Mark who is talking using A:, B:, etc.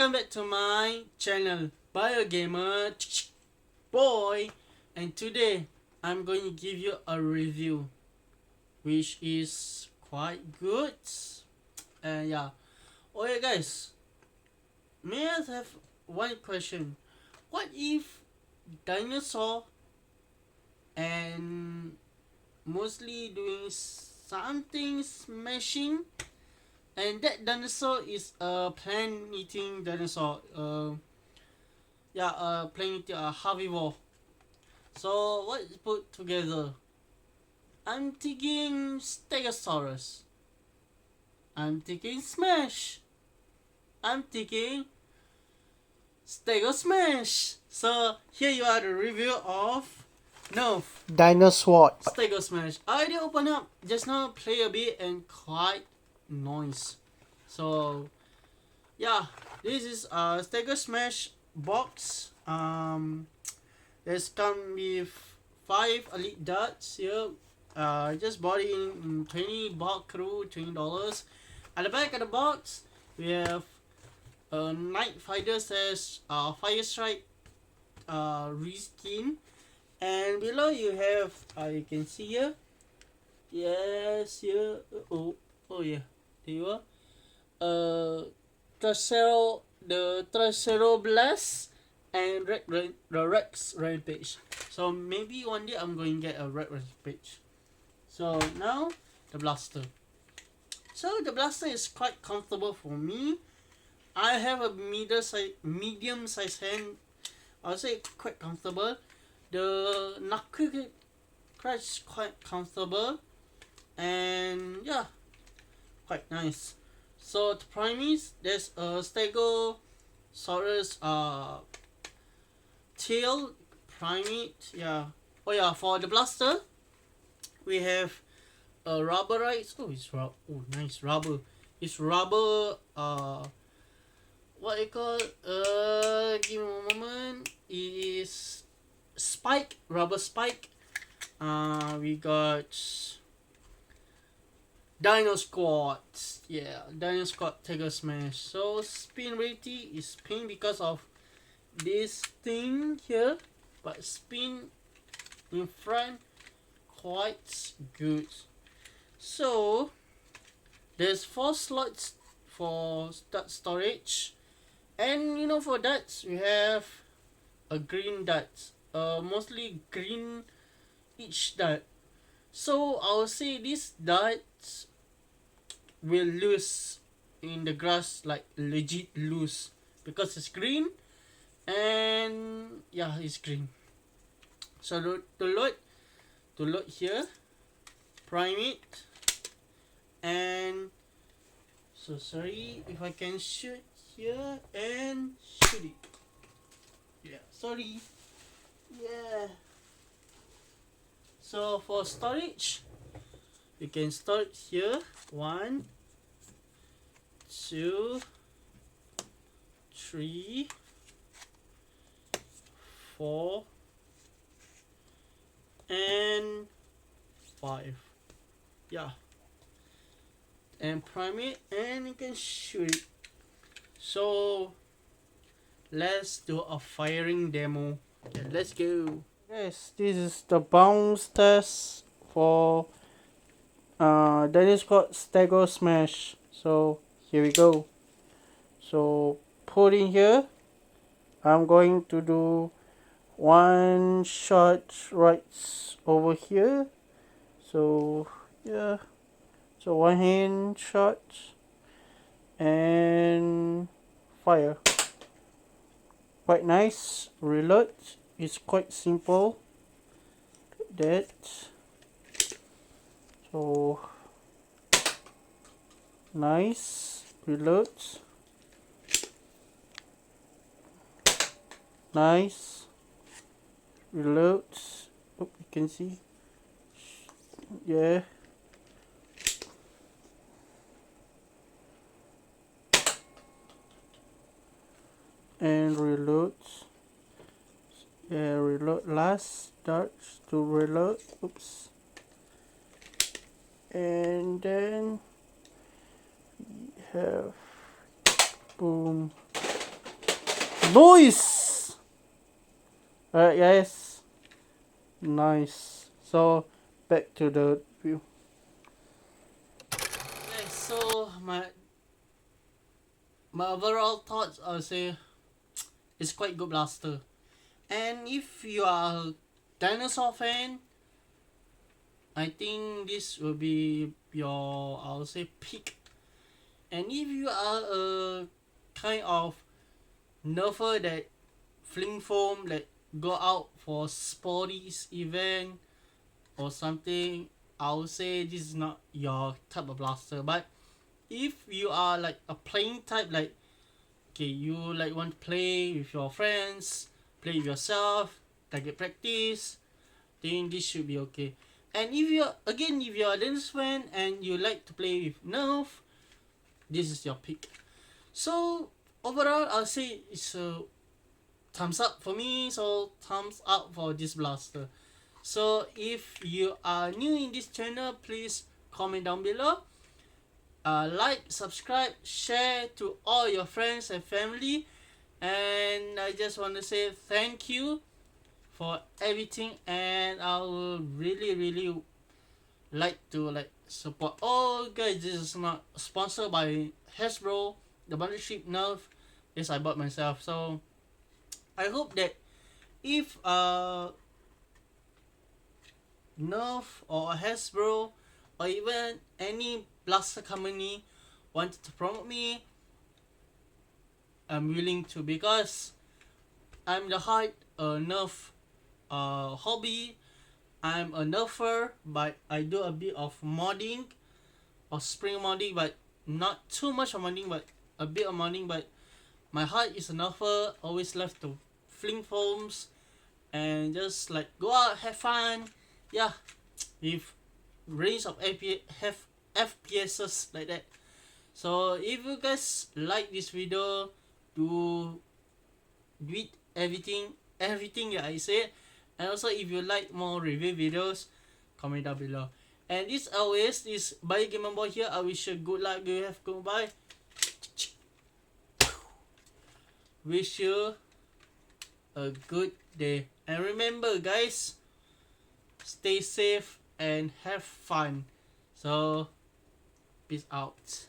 A: Welcome back to my channel, Biogamer Boy, and today I'm going to give you a review which is quite good. And yeah, okay guys, may I have one question? What if dinosaur and mostly doing something smashing, and that dinosaur is a plant-eating dinosaur. Plant-eating herbivore. So what is put together? I'm thinking Stegosaurus. I'm thinking Smash. I'm thinking Stago-Smash. So here you are, the review of Nerf
B: DinoSquad.
A: Stago-Smash. I already opened up just now, play a bit and quite noise. So yeah, this is a Stago-Smash box. There's come with 5 elite darts here. I just bought it in 20 baht crew, $20. At the back of the box, we have a Night Fighter says Fire Strike reskin, and below you have you can see here. Yes, here. Oh yeah, there you are. Trasero Blast and the Rex Rampage. So maybe one day I'm going to get a Rex Rampage. So now the blaster. So the blaster is quite comfortable for me. I have a medium size hand. I'll say quite comfortable. The knuckle clutch is quite comfortable, and yeah, quite nice. So to primaries, there's a Stegosaurus tail primate. Yeah. Oh yeah, for the blaster, we have a rubberized. Oh, it's rubber. Oh, nice rubber. It's rubber. What you call? Give me a moment. It is spike, rubber spike. We got DinoSquad. Yeah, DinoSquad Stago-Smash. So spin rating is spin because of this thing here, but spin in front quite good. So there's 4 slots for storage, and for darts we have a green dart, mostly green each dart. So I'll say this dart will lose in the grass, like legit lose, because it's green, and yeah, it's green. So to load here, prime it, and so sorry if I can shoot here and shoot it. Yeah, sorry. Yeah. So for storage, you can start here. 1, 2, 3, 4, and 5. Yeah. And prime it, and you can shoot it. So let's do a firing demo. Okay, let's go. Yes, this is the bounce test for DinoSquad Stago-Smash. So here we go. So put in here. I'm going to do one shot right over here. So yeah, so one hand shot and fire. Quite nice. Reload. It's quite simple. That. So nice. Reload. Nice. Reload. Oh, you can see. Yeah. And reload. Yeah, reload last dart to reload. Oops. And then we have boom, boys. Alright guys, nice. So back to the view. Okay, so my overall thoughts, I would say it's quite good blaster. And if you are a dinosaur fan, I think this will be your, I would say, peak. And if you are a kind of nerfer that fling foam, that go out for sporties event or something, I would say this is not your type of blaster. But if you are like a playing type, like okay, you like want to play with your friends, play with yourself, target practice, then this should be okay. And if you're a dance fan and you like to play with Nerf, this is your pick. So overall, I'll say it's a thumbs up for me. So thumbs up for this blaster. So if you are new in this channel, please comment down below. Like, subscribe, share to all your friends and family. And I just want to say thank you for everything, and I will really like to support all guys. This is not sponsored by Hasbro. The bundleship Nerf is I bought myself. So I hope that if Nerf or Hasbro or even any blaster company wanted to promote me, I'm willing to, because I'm the heart Nerf hobby. I'm a nerfer, but I do a bit of modding or spring modding, but not too much of modding, but a bit of modding. But my heart is a nerfer. Always love to fling foams and just like go out, have fun. Yeah, with range of FPSs like that. So if you guys like this video, do read everything that I said. And also if you like more review videos, comment down below. And this always, this Bye Gamer Boy here. I wish you good luck. You have goodbye. Wish you a good day. And remember guys, stay safe and have fun. So peace out.